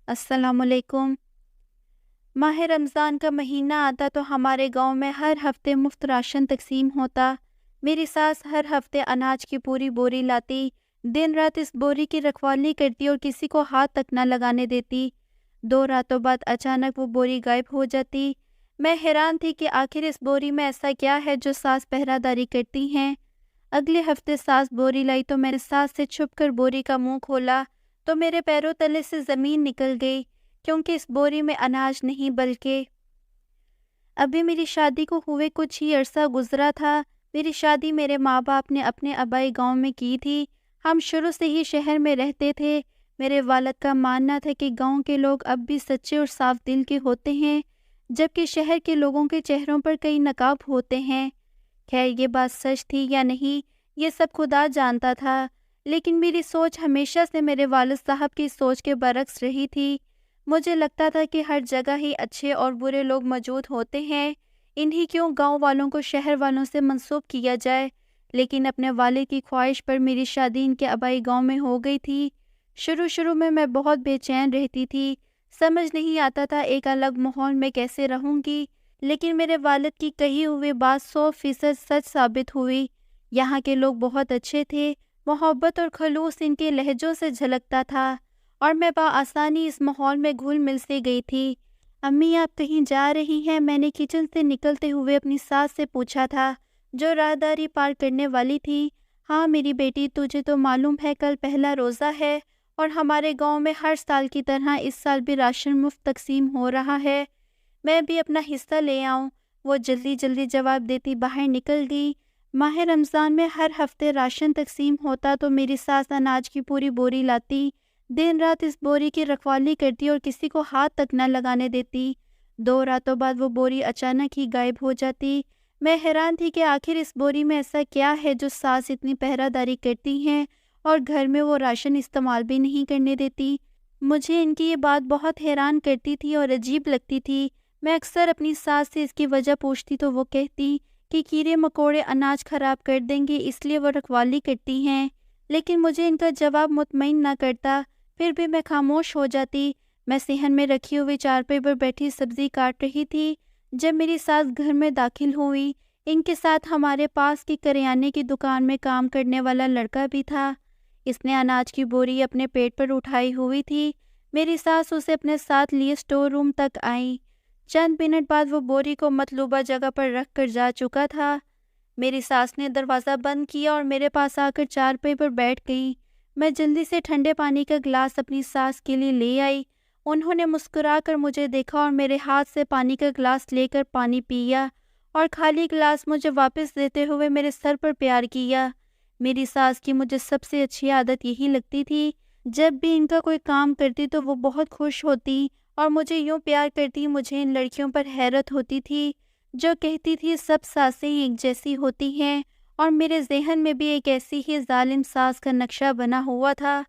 السلام علیکم۔ ماہ رمضان کا مہینہ آتا تو ہمارے گاؤں میں ہر ہفتے مفت راشن تقسیم ہوتا۔ میری ساس ہر ہفتے اناج کی پوری بوری لاتی، دن رات اس بوری کی رکھوالی کرتی اور کسی کو ہاتھ تک نہ لگانے دیتی۔ 2 راتوں بعد اچانک وہ بوری غائب ہو جاتی۔ میں حیران تھی کہ آخر اس بوری میں ایسا کیا ہے جو ساس پہرہ داری کرتی ہیں۔ اگلے ہفتے ساس بوری لائی تو میں نے ساس سے چھپ کر بوری کا منہ کھولا تو میرے پیروں تلے سے زمین نکل گئی، کیونکہ اس بوری میں اناج نہیں بلکہ ابھی میری شادی کو ہوئے کچھ ہی عرصہ گزرا تھا۔ میری شادی میرے ماں باپ نے اپنے آبائی گاؤں میں کی تھی۔ ہم شروع سے ہی شہر میں رہتے تھے۔ میرے والد کا ماننا تھا کہ گاؤں کے لوگ اب بھی سچے اور صاف دل کے ہوتے ہیں، جبکہ شہر کے لوگوں کے چہروں پر کئی نقاب ہوتے ہیں۔ خیر یہ بات سچ تھی یا نہیں یہ سب خدا جانتا تھا، لیکن میری سوچ ہمیشہ سے میرے والد صاحب کی سوچ کے برعکس رہی تھی۔ مجھے لگتا تھا کہ ہر جگہ ہی اچھے اور برے لوگ موجود ہوتے ہیں، انہی کیوں گاؤں والوں کو شہر والوں سے منسوب کیا جائے۔ لیکن اپنے والد کی خواہش پر میری شادی ان کے آبائی گاؤں میں ہو گئی تھی۔ شروع میں بہت بے چین رہتی تھی، سمجھ نہیں آتا تھا ایک الگ ماحول میں کیسے رہوں گی، لیکن میرے والد کی کہی ہوئی بات 100% سچ ثابت ہوئی۔ یہاں کے لوگ بہت اچھے تھے، محبت اور خلوص ان کے لہجوں سے جھلکتا تھا، اور میں بآسانی اس ماحول میں گھل مل سے گئی تھی۔ امی آپ کہیں جا رہی ہیں؟ میں نے کچن سے نکلتے ہوئے اپنی ساس سے پوچھا تھا، جو راہداری پار کرنے والی تھی۔ ہاں میری بیٹی، تجھے تو معلوم ہے کل پہلا روزہ ہے، اور ہمارے گاؤں میں ہر سال کی طرح اس سال بھی راشن مفت تقسیم ہو رہا ہے، میں بھی اپنا حصہ لے آؤں۔ وہ جلدی جواب دیتی باہر نکل گئی۔ ماہ رمضان میں ہر ہفتے راشن تقسیم ہوتا تو میری ساس اناج کی پوری بوری لاتی، دن رات اس بوری کی رکھوالی کرتی اور کسی کو ہاتھ تک نہ لگانے دیتی۔ 2 راتوں بعد وہ بوری اچانک ہی غائب ہو جاتی۔ میں حیران تھی کہ آخر اس بوری میں ایسا کیا ہے جو ساس اتنی پہرہ داری کرتی ہیں اور گھر میں وہ راشن استعمال بھی نہیں کرنے دیتی۔ مجھے ان کی یہ بات بہت حیران کرتی تھی اور عجیب لگتی تھی۔ میں اکثر اپنی ساس سے اس کی وجہ پوچھتی تو وہ کہتی کہ کیڑے مکوڑے اناج خراب کر دیں گے، اس لیے وہ رکھوالی کرتی ہیں، لیکن مجھے ان کا جواب مطمئن نہ کرتا، پھر بھی میں خاموش ہو جاتی۔ میں صحن میں رکھی ہوئی چارپائی پر بیٹھی سبزی کاٹ رہی تھی جب میری ساس گھر میں داخل ہوئی۔ ان کے ساتھ ہمارے پاس کی کریانے کی دکان میں کام کرنے والا لڑکا بھی تھا۔ اس نے اناج کی بوری اپنے پیٹ پر اٹھائی ہوئی تھی۔ میری ساس اسے اپنے ساتھ لیے اسٹور روم تک آئی۔ چند منٹ بعد وہ بوری کو مطلوبہ جگہ پر رکھ کر جا چکا تھا۔ میری ساس نے دروازہ بند کیا اور میرے پاس آ کر چارپائی پر بیٹھ گئی۔ میں جلدی سے ٹھنڈے پانی کا گلاس اپنی ساس کے لیے لے آئی۔ انہوں نے مسکرا کر مجھے دیکھا اور میرے ہاتھ سے پانی کا گلاس لے کر پانی پیا اور خالی گلاس مجھے واپس دیتے ہوئے میرے سر پر پیار کیا۔ میری ساس کی مجھے سب سے اچھی عادت یہی لگتی تھی، جب بھی ان کا کوئی کام کرتی تو وہ بہت خوش ہوتی اور مجھے یوں پیار کرتی۔ مجھے ان لڑکیوں پر حیرت ہوتی تھی جو کہتی تھی سب ساسیں ایک جیسی ہوتی ہیں، اور میرے ذہن میں بھی ایک ایسی ہی ظالم ساس کا نقشہ بنا ہوا تھا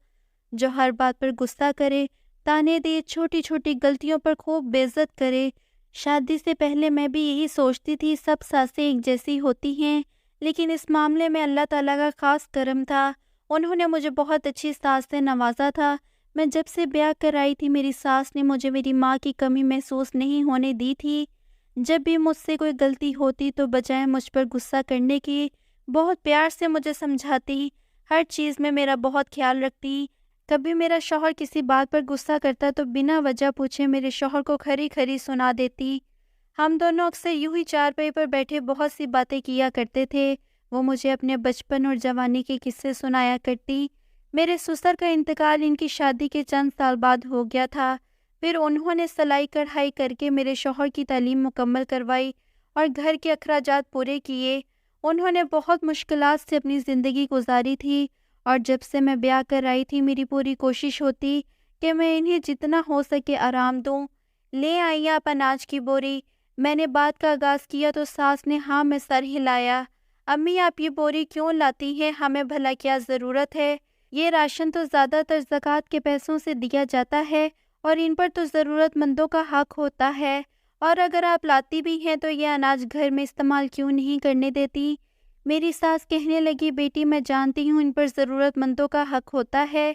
جو ہر بات پر غصہ کرے، تانے دے، چھوٹی چھوٹی غلطیوں پر خوب بے عزت کرے۔ شادی سے پہلے میں بھی یہی سوچتی تھی سب ساسیں ایک جیسی ہوتی ہیں، لیکن اس معاملے میں اللہ تعالیٰ کا خاص کرم تھا، انہوں نے مجھے بہت اچھی ساس سے نوازا تھا۔ میں جب سے بیاہ کر آئی تھی میری ساس نے مجھے میری ماں کی کمی محسوس نہیں ہونے دی تھی۔ جب بھی مجھ سے کوئی غلطی ہوتی تو بجائے مجھ پر غصہ کرنے کی بہت پیار سے مجھے سمجھاتی، ہر چیز میں میرا بہت خیال رکھتی۔ کبھی میرا شوہر کسی بات پر غصہ کرتا تو بنا وجہ پوچھے میرے شوہر کو کھری کھری سنا دیتی۔ ہم دونوں اکثر یوں ہی چارپائی پر بیٹھے بہت سی باتیں کیا کرتے تھے۔ وہ مجھے اپنے بچپن اور جوانی کے قصے سنایا کرتی۔ میرے سسر کا انتقال ان کی شادی کے چند سال بعد ہو گیا تھا۔ پھر انہوں نے سلائی کڑھائی کر کے میرے شوہر کی تعلیم مکمل کروائی اور گھر کے اخراجات پورے کیے۔ انہوں نے بہت مشکلات سے اپنی زندگی گزاری تھی، اور جب سے میں بیاہ کر آئی تھی میری پوری کوشش ہوتی کہ میں انہیں جتنا ہو سکے آرام دوں۔ لے آئی آپ اناج کی بوری؟ میں نے بات کا آغاز کیا تو ساس نے ہاں میں سر ہلایا۔ امی آپ یہ بوری کیوں لاتی ہیں؟ ہمیں بھلا کیا ضرورت ہے؟ یہ راشن تو زیادہ تر زکوٰۃ کے پیسوں سے دیا جاتا ہے اور ان پر تو ضرورت مندوں کا حق ہوتا ہے، اور اگر آپ لاتی بھی ہیں تو یہ اناج گھر میں استعمال کیوں نہیں کرنے دیتی؟ میری ساس کہنے لگی بیٹی میں جانتی ہوں ان پر ضرورت مندوں کا حق ہوتا ہے،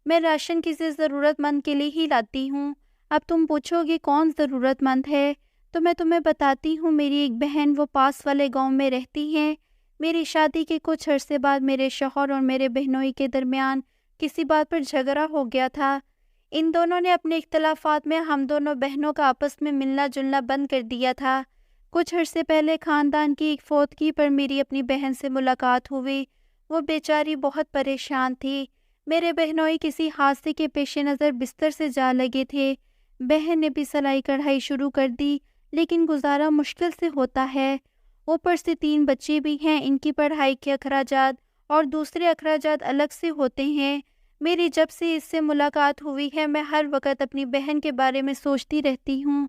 میں راشن کسی ضرورت مند کے لیے ہی لاتی ہوں۔ اب تم پوچھو گے کون ضرورت مند ہے، تو میں تمہیں بتاتی ہوں۔ میری ایک بہن، وہ پاس والے گاؤں میں رہتی ہیں۔ میری شادی کے کچھ عرصے بعد میرے شوہر اور میرے بہنوئی کے درمیان کسی بات پر جھگڑا ہو گیا تھا۔ ان دونوں نے اپنے اختلافات میں ہم دونوں بہنوں کا آپس میں ملنا جلنا بند کر دیا تھا۔ کچھ عرصے پہلے خاندان کی ایک فوتگی پر میری اپنی بہن سے ملاقات ہوئی۔ وہ بیچاری بہت پریشان تھی۔ میرے بہنوئی کسی حادثے کے پیش نظر بستر سے جا لگے تھے۔ بہن نے بھی سلائی کڑھائی شروع کر دی، لیکن گزارا مشکل سے ہوتا ہے۔ اوپر سے 3 بچے بھی ہیں، ان کی پڑھائی کے اخراجات اور دوسرے اخراجات الگ سے ہوتے ہیں۔ میری جب سے اس سے ملاقات ہوئی ہے، میں ہر وقت اپنی بہن کے بارے میں سوچتی رہتی ہوں۔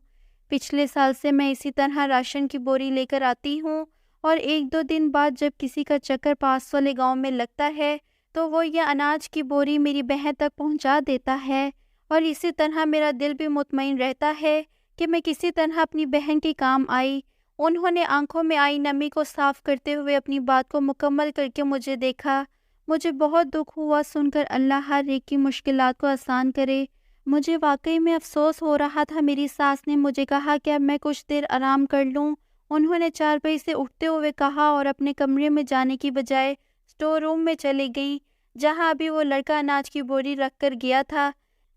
پچھلے سال سے میں اسی طرح راشن کی بوری لے کر آتی ہوں، اور 1-2 دن بعد جب کسی کا چکر پاس والے گاؤں میں لگتا ہے تو وہ یہ اناج کی بوری میری بہن تک پہنچا دیتا ہے، اور اسی طرح میرا دل بھی مطمئن رہتا ہے کہ میں کسی طرح اپنی بہن کے کام آئی۔ انہوں نے آنکھوں میں آئی نمی کو صاف کرتے ہوئے اپنی بات کو مکمل کر کے مجھے دیکھا۔ مجھے بہت دکھ ہوا سن کر، اللہ ہر ایک کی مشکلات کو آسان کرے۔ مجھے واقعی میں افسوس ہو رہا تھا۔ میری ساس نے مجھے کہا کہ اب میں کچھ دیر آرام کر لوں۔ انہوں نے چارپائی سے اٹھتے ہوئے کہا اور اپنے کمرے میں جانے کی بجائے اسٹور روم میں چلی گئی، جہاں ابھی وہ لڑکا اناج کی بوری رکھ کر گیا تھا۔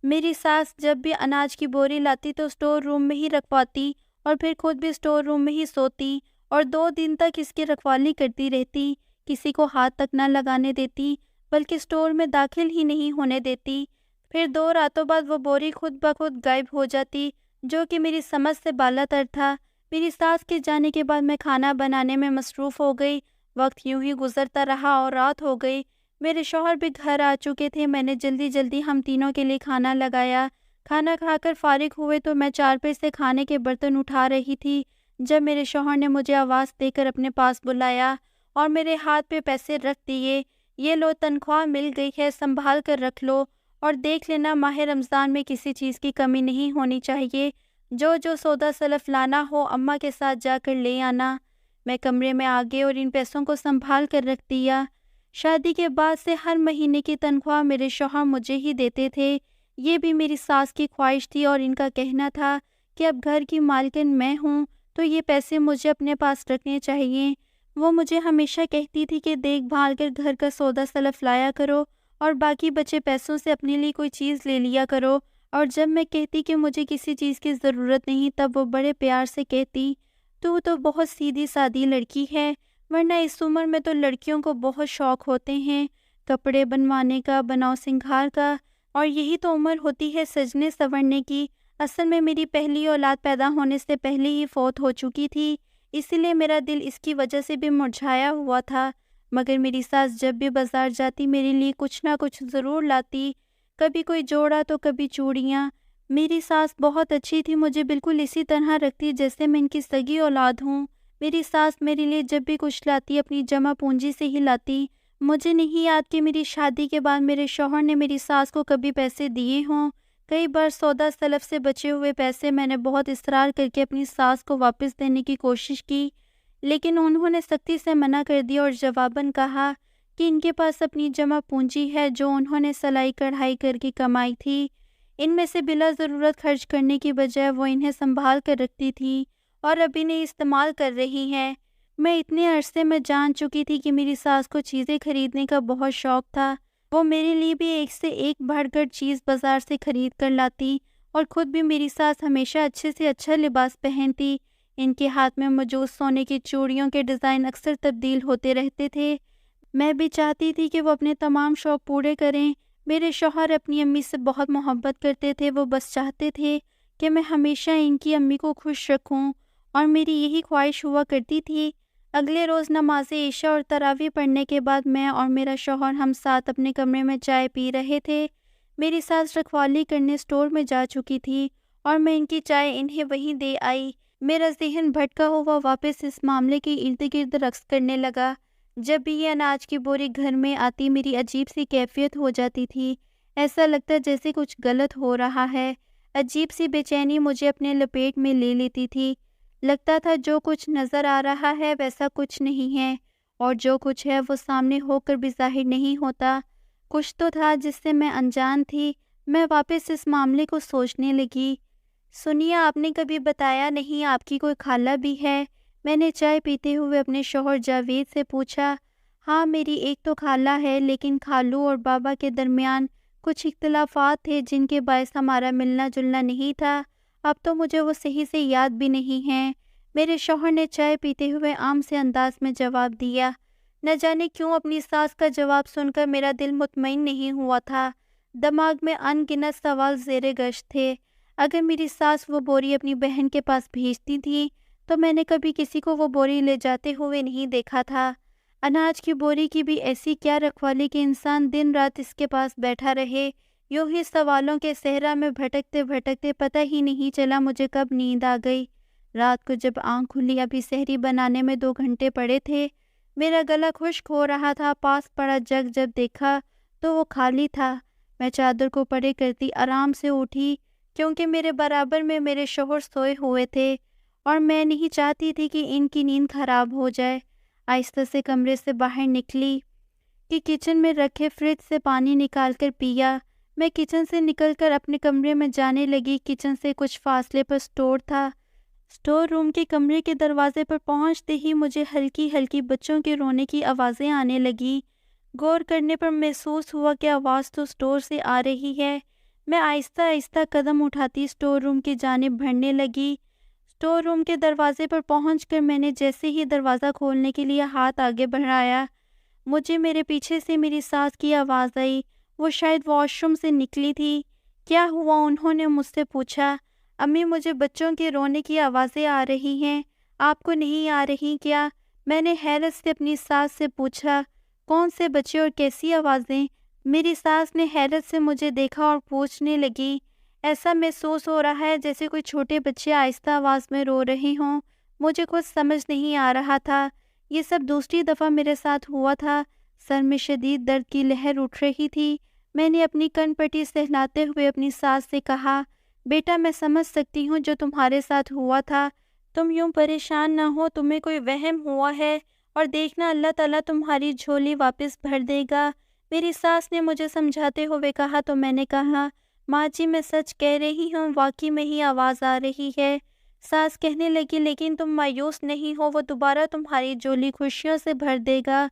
میری ساس جب بھی اناج کی بوری لاتی تو اسٹور روم میں ہی رکھواتی، اور پھر خود بھی اسٹور روم میں ہی سوتی، اور 2 دن تک اس کی رکھوالی کرتی رہتی۔ کسی کو ہاتھ تک نہ لگانے دیتی، بلکہ اسٹور میں داخل ہی نہیں ہونے دیتی۔ پھر 2 راتوں بعد وہ بوری خود بخود غائب ہو جاتی، جو کہ میری سمجھ سے بالا تر تھا۔ میری ساس کے جانے کے بعد میں کھانا بنانے میں مصروف ہو گئی۔ وقت یوں ہی گزرتا رہا اور رات ہو گئی۔ میرے شوہر بھی گھر آ چکے تھے۔ میں نے جلدی جلدی ہم تینوں کے لیے کھانا لگایا۔ کھانا کھا کر فارغ ہوئے تو میں چارپائی سے کھانے کے برتن اٹھا رہی تھی، جب میرے شوہر نے مجھے آواز دے کر اپنے پاس بلایا اور میرے ہاتھ پہ پیسے رکھ دیے۔ یہ لو، تنخواہ مل گئی ہے، سنبھال کر رکھ لو، اور دیکھ لینا ماہ رمضان میں کسی چیز کی کمی نہیں ہونی چاہیے۔ جو سودا سلف لانا ہو اماں کے ساتھ جا کر لے آنا۔ میں کمرے میں آ گئی اور ان پیسوں کو سنبھال کر رکھ دیا۔ شادی کے بعد سے ہر مہینے کی تنخواہ میرے شوہر مجھے ہی دیتے تھے۔ یہ بھی میری ساس کی خواہش تھی، اور ان کا کہنا تھا کہ اب گھر کی مالکن میں ہوں تو یہ پیسے مجھے اپنے پاس رکھنے چاہیے۔ وہ مجھے ہمیشہ کہتی تھی کہ دیکھ بھال کر گھر کا سودا سلف لایا کرو، اور باقی بچے پیسوں سے اپنے لیے کوئی چیز لے لیا کرو۔ اور جب میں کہتی کہ مجھے کسی چیز کی ضرورت نہیں، تب وہ بڑے پیار سے کہتی، تو بہت سیدھی سادی لڑکی ہے، ورنہ اس عمر میں تو لڑکیوں کو بہت شوق ہوتے ہیں، کپڑے بنوانے کا، بناؤ سنگھار کا، اور یہی تو عمر ہوتی ہے سجنے سنورنے کی۔ اصل میں میری پہلی اولاد پیدا ہونے سے پہلے ہی فوت ہو چکی تھی، اسی لیے میرا دل اس کی وجہ سے بھی مرجھایا ہوا تھا۔ مگر میری ساس جب بھی بازار جاتی میرے لیے کچھ نہ کچھ ضرور لاتی، کبھی کوئی جوڑا تو کبھی چوڑیاں۔ میری ساس بہت اچھی تھی، مجھے بالکل اسی طرح رکھتی جیسے میں ان کی سگی اولاد ہوں۔ میری ساس میرے لیے جب بھی کچھ لاتی اپنی جمع پونجی سے ہی لاتی۔ مجھے نہیں یاد کہ میری شادی کے بعد میرے شوہر نے میری ساس کو کبھی پیسے دیے ہوں۔ کئی بار سودا سلف سے بچے ہوئے پیسے میں نے بہت اصرار کر کے اپنی ساس کو واپس دینے کی کوشش کی، لیکن انہوں نے سختی سے منع کر دیا اور جواباً کہا کہ ان کے پاس اپنی جمع پونجی ہے جو انہوں نے سلائی کڑھائی کر کے کمائی تھی، ان میں سے بلا ضرورت خرچ کرنے کی بجائے وہ انہیں سنبھال کر رکھتی تھی اور اب انہیں استعمال کر رہی ہیں۔ میں اتنے عرصے میں جان چکی تھی کہ میری ساس کو چیزیں خریدنے کا بہت شوق تھا۔ وہ میرے لیے بھی ایک سے ایک بڑھ کر چیز بازار سے خرید کر لاتی، اور خود بھی میری ساس ہمیشہ اچھے سے اچھا لباس پہنتی۔ ان کے ہاتھ میں موجود سونے کی چوڑیوں کے ڈیزائن اکثر تبدیل ہوتے رہتے تھے۔ میں بھی چاہتی تھی کہ وہ اپنے تمام شوق پورے کریں۔ میرے شوہر اپنی امی سے بہت محبت کرتے تھے، وہ بس چاہتے تھے کہ میں ہمیشہ ان کی امی کو خوش رکھوں، اور میری یہی خواہش ہوا کرتی تھی۔ اگلے روز نماز عشاء اور تراویح پڑھنے کے بعد میں اور میرا شوہر ہم ساتھ اپنے کمرے میں چائے پی رہے تھے۔ میری ساس رکھوالی کرنے اسٹور میں جا چکی تھی، اور میں ان کی چائے انہیں وہیں دے آئی۔ میرا ذہن بھٹکا ہوا واپس اس معاملے کے ارد گرد رقص کرنے لگا۔ جب بھی یہ اناج کی بوری گھر میں آتی میری عجیب سی کیفیت ہو جاتی تھی، ایسا لگتا جیسے کچھ غلط ہو رہا ہے۔ عجیب سی بے چینی مجھے اپنے لپیٹ میں لے لیتی تھی۔ لگتا تھا جو کچھ نظر آ رہا ہے ویسا کچھ نہیں ہے، اور جو کچھ ہے وہ سامنے ہو کر بھی ظاہر نہیں ہوتا۔ کچھ تو تھا جس سے میں انجان تھی۔ میں واپس اس معاملے کو سوچنے لگی۔ سنیے، آپ نے کبھی بتایا نہیں آپ کی کوئی خالہ بھی ہے؟ میں نے چائے پیتے ہوئے اپنے شوہر جاوید سے پوچھا۔ ہاں، میری ایک تو خالہ ہے، لیکن خالو اور بابا کے درمیان کچھ اختلافات تھے جن کے باعث ہمارا ملنا جلنا نہیں تھا۔ اب تو مجھے وہ صحیح سے یاد بھی نہیں ہیں، میرے شوہر نے چائے پیتے ہوئے عام سے انداز میں جواب دیا۔ نہ جانے کیوں اپنی ساس کا جواب سن کر میرا دل مطمئن نہیں ہوا تھا۔ دماغ میں ان گنت سوال زیر گشت تھے۔ اگر میری ساس وہ بوری اپنی بہن کے پاس بھیجتی تھی تو میں نے کبھی کسی کو وہ بوری لے جاتے ہوئے نہیں دیکھا تھا۔ اناج کی بوری کی بھی ایسی کیا رکھوالی کہ انسان دن رات اس کے پاس بیٹھا رہے؟ یوں ہی سوالوں کے صحرا میں بھٹکتے بھٹکتے پتہ ہی نہیں چلا مجھے کب نیند آ گئی۔ رات کو جب آنکھ کھلی، ابھی سحری بنانے میں 2 گھنٹے پڑے تھے، میرا گلا خشک ہو رہا تھا۔ پاس پڑا جگ جب دیکھا تو وہ خالی تھا۔ میں چادر کو پرے کرتی آرام سے اٹھی، کیونکہ میرے برابر میں میرے شوہر سوئے ہوئے تھے اور میں نہیں چاہتی تھی کہ ان کی نیند خراب ہو جائے۔ آہستہ سے کمرے سے باہر نکلی کہ کچن میں رکھے فریج سے پانی نکال کر پیا۔ میں کچن سے نکل کر اپنے کمرے میں جانے لگی۔ کچن سے کچھ فاصلے پر اسٹور تھا۔ اسٹور روم کے کمرے کے دروازے پر پہنچتے ہی مجھے ہلکی ہلکی بچوں کے رونے کی آوازیں آنے لگی۔ غور کرنے پر محسوس ہوا کہ آواز تو اسٹور سے آ رہی ہے۔ میں آہستہ آہستہ قدم اٹھاتی اسٹور روم کی جانب بڑھنے لگی۔ اسٹور روم کے دروازے پر پہنچ کر میں نے جیسے ہی دروازہ کھولنے کے لیے ہاتھ آگے بڑھایا، مجھے میرے پیچھے سے میری ساس کی آواز آئی۔ وہ شاید واش روم سے نکلی تھی۔ کیا ہوا؟ انہوں نے مجھ سے پوچھا۔ امی، مجھے بچوں کے رونے کی آوازیں آ رہی ہیں، آپ کو نہیں آ رہی کیا؟ میں نے حیرت سے اپنی ساس سے پوچھا۔ کون سے بچے اور کیسی آوازیں؟ میری ساس نے حیرت سے مجھے دیکھا اور پوچھنے لگی۔ ایسا محسوس ہو رہا ہے جیسے کوئی چھوٹے بچے آہستہ آواز میں رو رہے ہوں۔ مجھے کچھ سمجھ نہیں آ رہا تھا۔ یہ سب دوسری دفعہ میرے ساتھ ہوا تھا۔ سر میں شدید درد کی لہر اٹھ رہی تھی۔ میں نے اپنی کن پٹی سہلاتے ہوئے اپنی ساس سے کہا، بیٹا میں سمجھ سکتی ہوں جو تمہارے ساتھ ہوا تھا، تم یوں پریشان نہ ہو، تمہیں کوئی وہم ہوا ہے اور دیکھنا اللہ تعالیٰ تمہاری جھولی واپس بھر دے گا۔ میری ساس نے مجھے سمجھاتے ہوئے کہا تو میں نے کہا، ماں جی میں سچ کہہ رہی ہوں، واقعی میں ہی آواز آ رہی ہے۔ ساس کہنے لگی، لیکن تم مایوس نہیں ہو، وہ دوبارہ تمہاری جھولی خوشیوں سے بھر دے گا۔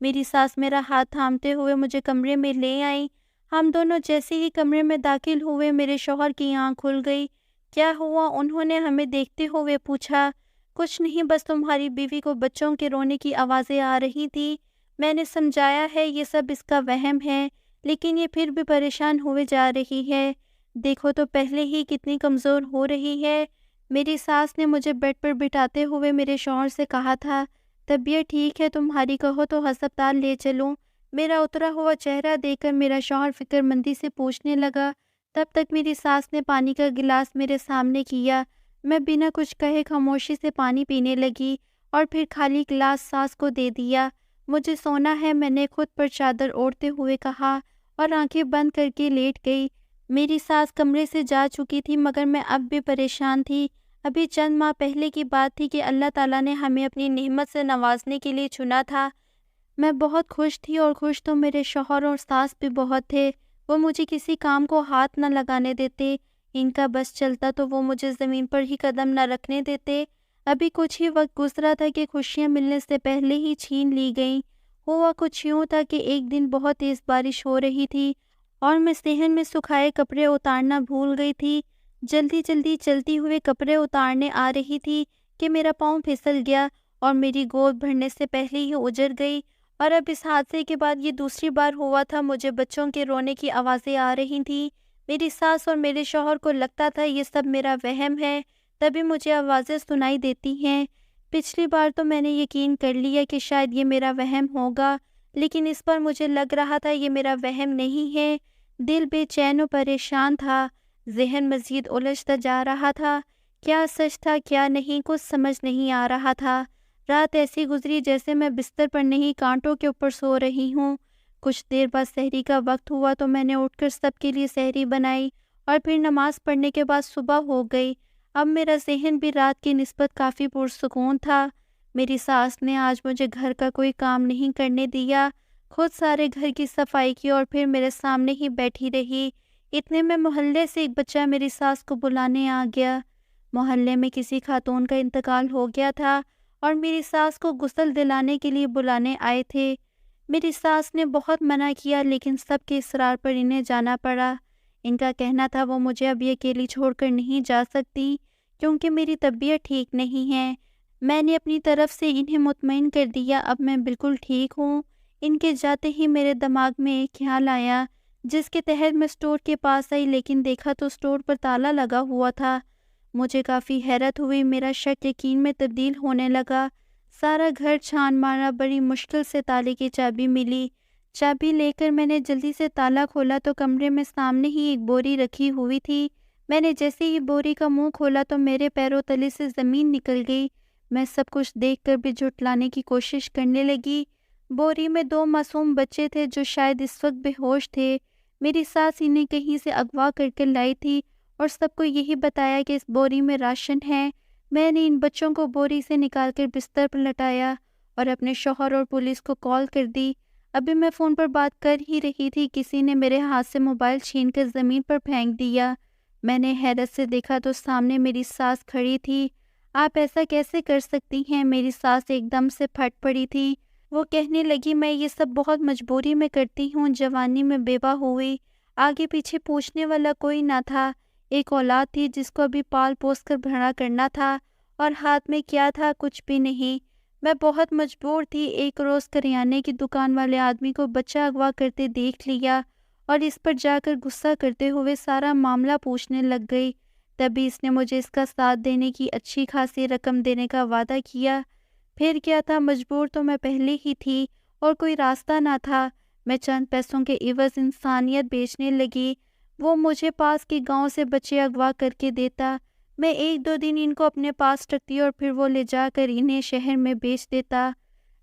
میری ساس میرا ہاتھ تھامتے ہوئے مجھے کمرے میں لے آئیں۔ ہم دونوں جیسے ہی کمرے میں داخل ہوئے میرے شوہر کی آنکھ کھل گئی۔ کیا ہوا؟ انہوں نے ہمیں دیکھتے ہوئے پوچھا۔ کچھ نہیں، بس تمہاری بیوی کو بچوں کے رونے کی آوازیں آ رہی تھی۔ میں نے سمجھایا ہے یہ سب اس کا وہم ہے، لیکن یہ پھر بھی پریشان ہوئے جا رہی ہے۔ دیکھو تو پہلے ہی کتنی کمزور ہو رہی ہے۔ میری ساس نے مجھے بیڈ پر بٹھاتے ہوئے میرے شوہر سے کہا تھا، طبیعت ٹھیک ہے تمہاری؟ کہو تو ہسپتال لے چلوں۔ میرا اترا ہوا چہرہ دیکھ کر میرا شوہر فکر مندی سے پوچھنے لگا۔ تب تک میری ساس نے پانی کا گلاس میرے سامنے کیا۔ میں بنا کچھ کہے خاموشی سے پانی پینے لگی اور پھر خالی گلاس ساس کو دے دیا۔ مجھے سونا ہے، میں نے خود پر چادر اوڑھتے ہوئے کہا اور آنکھیں بند کر کے لیٹ گئی۔ میری ساس کمرے سے جا چکی تھی مگر میں اب بھی پریشان تھی۔ ابھی چند ماہ پہلے کی بات تھی کہ اللہ تعالیٰ نے ہمیں اپنی نعمت سے نوازنے کے لیے چنا تھا۔ میں بہت خوش تھی اور خوش تو میرے شوہر اور ساس بھی بہت تھے۔ وہ مجھے کسی کام کو ہاتھ نہ لگانے دیتے، ان کا بس چلتا تو وہ مجھے زمین پر ہی قدم نہ رکھنے دیتے۔ ابھی کچھ ہی وقت گزرا تھا کہ خوشیاں ملنے سے پہلے ہی چھین لی گئیں۔ ہوا کچھ یوں تھا کہ ایک دن بہت تیز بارش ہو رہی تھی اور میں صحن میں سکھائے کپڑے اتارنا بھول گئی تھی۔ جلدی جلدی چلتی ہوئے کپڑے اتارنے آ رہی تھی کہ میرا پاؤں پھسل گیا اور میری گود بھرنے سے پہلے ہی اجڑ گئی۔ اور اب اس حادثے کے بعد یہ دوسری بار ہوا تھا۔ مجھے بچوں کے رونے کی آوازیں آ رہی تھیں۔ میری ساس اور میرے شوہر کو لگتا تھا یہ سب میرا وہم ہے، تبھی مجھے آوازیں سنائی دیتی ہیں۔ پچھلی بار تو میں نے یقین کر لیا کہ شاید یہ میرا وہم ہوگا، لیکن اس پر مجھے لگ رہا تھا یہ میرا وہم نہیں ہے۔ دل بے چین و پریشان تھا، ذہن مزید الجھتا جا رہا تھا۔ کیا سچ تھا کیا نہیں، کچھ سمجھ نہیں آ رہا تھا۔ رات ایسی گزری جیسے میں بستر پر نہیں کانٹوں کے اوپر سو رہی ہوں۔ کچھ دیر بعد سحری کا وقت ہوا تو میں نے اٹھ کر سب کے لیے سحری بنائی اور پھر نماز پڑھنے کے بعد صبح ہو گئی۔ اب میرا ذہن بھی رات کی نسبت کافی پرسکون تھا۔ میری ساس نے آج مجھے گھر کا کوئی کام نہیں کرنے دیا۔ خود سارے گھر کی صفائی کی اور پھر میرے سامنے ہی بیٹھی رہی۔ اتنے میں محلے سے ایک بچہ میری ساس کو بلانے آ گیا۔ محلے میں کسی خاتون کا انتقال ہو گیا تھا اور میری ساس کو غسل دلانے کے لیے بلانے آئے تھے۔ میری ساس نے بہت منع کیا لیکن سب کے اصرار پر انہیں جانا پڑا۔ ان کا کہنا تھا وہ مجھے ابھی اکیلی چھوڑ کر نہیں جا سکتی کیونکہ میری طبیعت ٹھیک نہیں ہے۔ میں نے اپنی طرف سے انہیں مطمئن کر دیا اب میں بالکل ٹھیک ہوں۔ ان کے جاتے ہی میرے دماغ میں ایک خیال آیا جس کے تحت میں اسٹور کے پاس آئی لیکن دیکھا تو اسٹور پر تالا لگا ہوا تھا۔ مجھے کافی حیرت ہوئی، میرا شک یقین میں تبدیل ہونے لگا۔ سارا گھر چھان مارا، بڑی مشکل سے تالے کی چابی ملی۔ چابی لے کر میں نے جلدی سے تالا کھولا تو کمرے میں سامنے ہی ایک بوری رکھی ہوئی تھی۔ میں نے جیسے ہی بوری کا منہ کھولا تو میرے پیروں تلے سے زمین نکل گئی۔ میں سب کچھ دیکھ کر بھی جھٹلانے کی کوشش کرنے لگی۔ بوری میں 2 معصوم بچے تھے جو شاید اس وقت بے ہوش تھے۔ میری ساس انہیں کہیں سے اغوا کر کے لائی تھی اور سب کو یہی بتایا کہ اس بوری میں راشن ہے۔ میں نے ان بچوں کو بوری سے نکال کر بستر پر لٹایا اور اپنے شوہر اور پولیس کو کال کر دی۔ ابھی میں فون پر بات کر ہی رہی تھی، کسی نے میرے ہاتھ سے موبائل چھین کر زمین پر پھینک دیا۔ میں نے حیرت سے دیکھا تو سامنے میری ساس کھڑی تھی۔ آپ ایسا کیسے کر سکتی ہیں؟ میری ساس ایک دم سے پھٹ پڑی تھی۔ وہ کہنے لگی میں یہ سب بہت مجبوری میں کرتی ہوں، جوانی میں بیوہ ہوئی، آگے پیچھے پوچھنے والا کوئی نہ تھا، ایک اولاد تھی جس کو ابھی پال پوس کر بڑا کرنا تھا اور ہاتھ میں کیا تھا؟ کچھ بھی نہیں۔ میں بہت مجبور تھی۔ ایک روز کریانے کی دکان والے آدمی کو بچہ اغوا کرتے دیکھ لیا اور اس پر جا کر غصہ کرتے ہوئے سارا معاملہ پوچھنے لگ گئی۔ تبھی اس نے مجھے اس کا ساتھ دینے کی اچھی خاصی رقم دینے کا وعدہ کیا۔ پھر کیا تھا، مجبور تو میں پہلے ہی تھی اور کوئی راستہ نہ تھا۔ میں چند پیسوں کے عوض انسانیت بیچنے لگی۔ وہ مجھے پاس کے گاؤں سے بچے اغوا کر کے دیتا، میں 1-2 دن ان کو اپنے پاس رکھتی اور پھر وہ لے جا کر انہیں شہر میں بیچ دیتا۔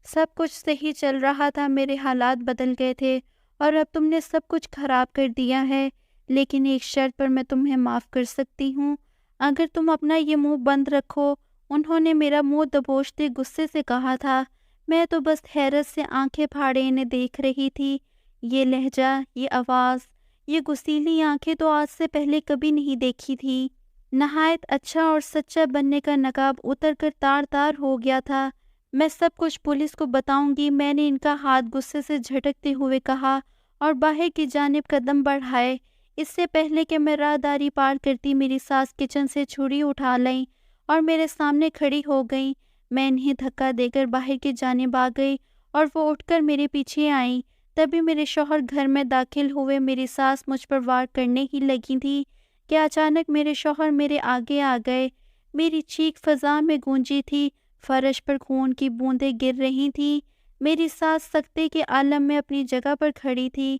سب کچھ صحیح چل رہا تھا، میرے حالات بدل گئے تھے اور اب تم نے سب کچھ خراب کر دیا ہے، لیکن ایک شرط پر میں تمہیں معاف کر سکتی ہوں، اگر تم اپنا یہ منہ بند رکھو۔ انہوں نے میرا منہ دبوچتے غصے سے کہا تھا۔ میں تو بس حیرت سے آنکھیں پھاڑے انہیں دیکھ رہی تھی۔ یہ لہجہ، یہ آواز، یہ گسیلی آنکھیں تو آج سے پہلے کبھی نہیں دیکھی تھی۔ نہایت اچھا اور سچا بننے کا نقاب اتر کر تار تار ہو گیا تھا۔ میں سب کچھ پولیس کو بتاؤں گی، میں نے ان کا ہاتھ غصے سے جھٹکتے ہوئے کہا اور باہر کی جانب قدم بڑھائے۔ اس سے پہلے کہ میں راہداری پار کرتی، میری ساس کچن سے چھری اٹھا لیں اور میرے سامنے کھڑی ہو گئیں۔ میں انہیں دھکا دے کر باہر کی جانب آ گئی اور وہ اٹھ کر میرے پیچھے آئیں۔ تبھی میرے شوہر گھر میں داخل ہوئے۔ میری ساس مجھ پر وار کرنے ہی لگی تھی کہ اچانک میرے شوہر میرے آگے آ گئے۔ میری چیخ فضا میں گونجی تھی، فرش پر خون کی بوندیں گر رہی تھیں۔ میری ساس سکتے کے عالم میں اپنی جگہ پر کھڑی تھی۔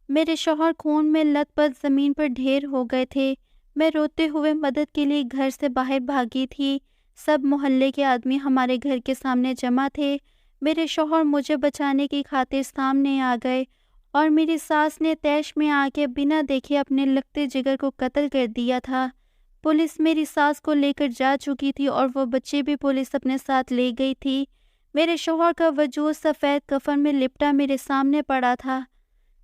میرے شوہر خون میں لت پت زمین پر ڈھیر ہو گئے تھے۔ میں روتے ہوئے مدد کے لیے گھر سے باہر بھاگی تھی۔ سب محلے کے آدمی ہمارے گھر کے سامنے جمع تھے۔ میرے شوہر مجھے بچانے کی خاطر سامنے آ گئے اور میری ساس نے طیش میں آ کے بنا دیکھے اپنے لگتے جگر کو قتل کر دیا تھا۔ پولیس میری ساس کو لے کر جا چکی تھی اور وہ بچے بھی پولیس اپنے ساتھ لے گئی تھی۔ میرے شوہر کا وجود سفید کفن میں لپٹا میرے سامنے پڑا تھا۔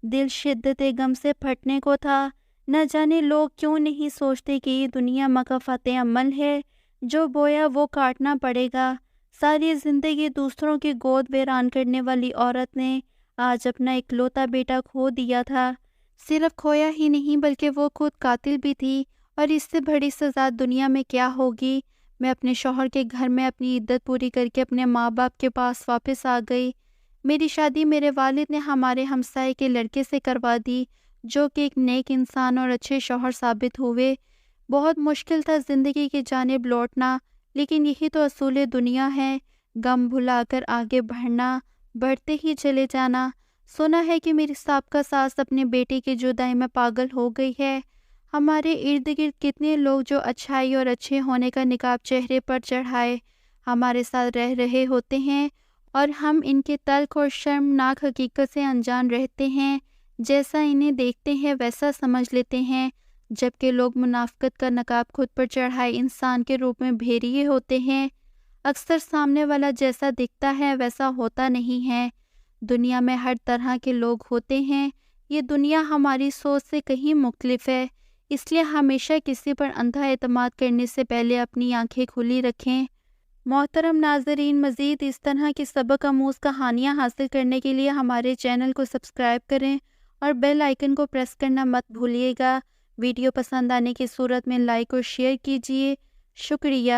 دل شدت غم سے پھٹنے کو تھا۔ نہ جانے لوگ کیوں نہیں سوچتے کہ یہ دنیا مکافات عمل ہے، جو بویا وہ کاٹنا پڑے گا۔ ساری زندگی دوسروں کی گود ویران کرنے والی عورت نے آج اپنا اکلوتا بیٹا کھو دیا تھا۔ صرف کھویا ہی نہیں بلکہ وہ خود قاتل بھی تھی، اور اس سے بڑی سزا دنیا میں کیا ہوگی۔ میں اپنے شوہر کے گھر میں اپنی عدت پوری کر کے اپنے ماں باپ کے پاس واپس آ گئی۔ میری شادی میرے والد نے ہمارے ہمسائے کے لڑکے سے کروا دی، جو کہ ایک نیک انسان اور اچھے شوہر ثابت ہوئے۔ بہت مشکل تھا زندگی کی جانب لوٹنا، لیکن یہی تو اصول دنیا ہے، غم بھلا کر آگے بڑھنا، بڑھتے ہی چلے جانا۔ سنا ہے کہ میری سابقہ ساس اپنے بیٹے کی جدائی میں پاگل ہو گئی ہے۔ ہمارے ارد گرد کتنے لوگ جو اچھائی اور اچھے ہونے کا نقاب چہرے پر چڑھائے ہمارے ساتھ رہ رہے ہوتے ہیں، اور ہم ان کے تلخ اور شرمناک حقیقت سے انجان رہتے ہیں۔ جیسا انہیں دیکھتے ہیں ویسا سمجھ لیتے ہیں، جبکہ لوگ منافقت کا نقاب خود پر چڑھائے انسان کے روپ میں بھیڑیے ہوتے ہیں۔ اکثر سامنے والا جیسا دکھتا ہے ویسا ہوتا نہیں ہے۔ دنیا میں ہر طرح کے لوگ ہوتے ہیں، یہ دنیا ہماری سوچ سے کہیں مختلف ہے، اس لیے ہمیشہ کسی پر اندھا اعتماد کرنے سے پہلے اپنی آنکھیں کھلی رکھیں۔ محترم ناظرین، مزید اس طرح کی سبق آموز کہانیاں حاصل کرنے کے لیے ہمارے چینل کو سبسکرائب کریں اور بیل آئیکن کو پریس کرنا مت بھولیے گا۔ ویڈیو پسند آنے کی صورت میں لائک اور شیئر کیجیے۔ شکریہ۔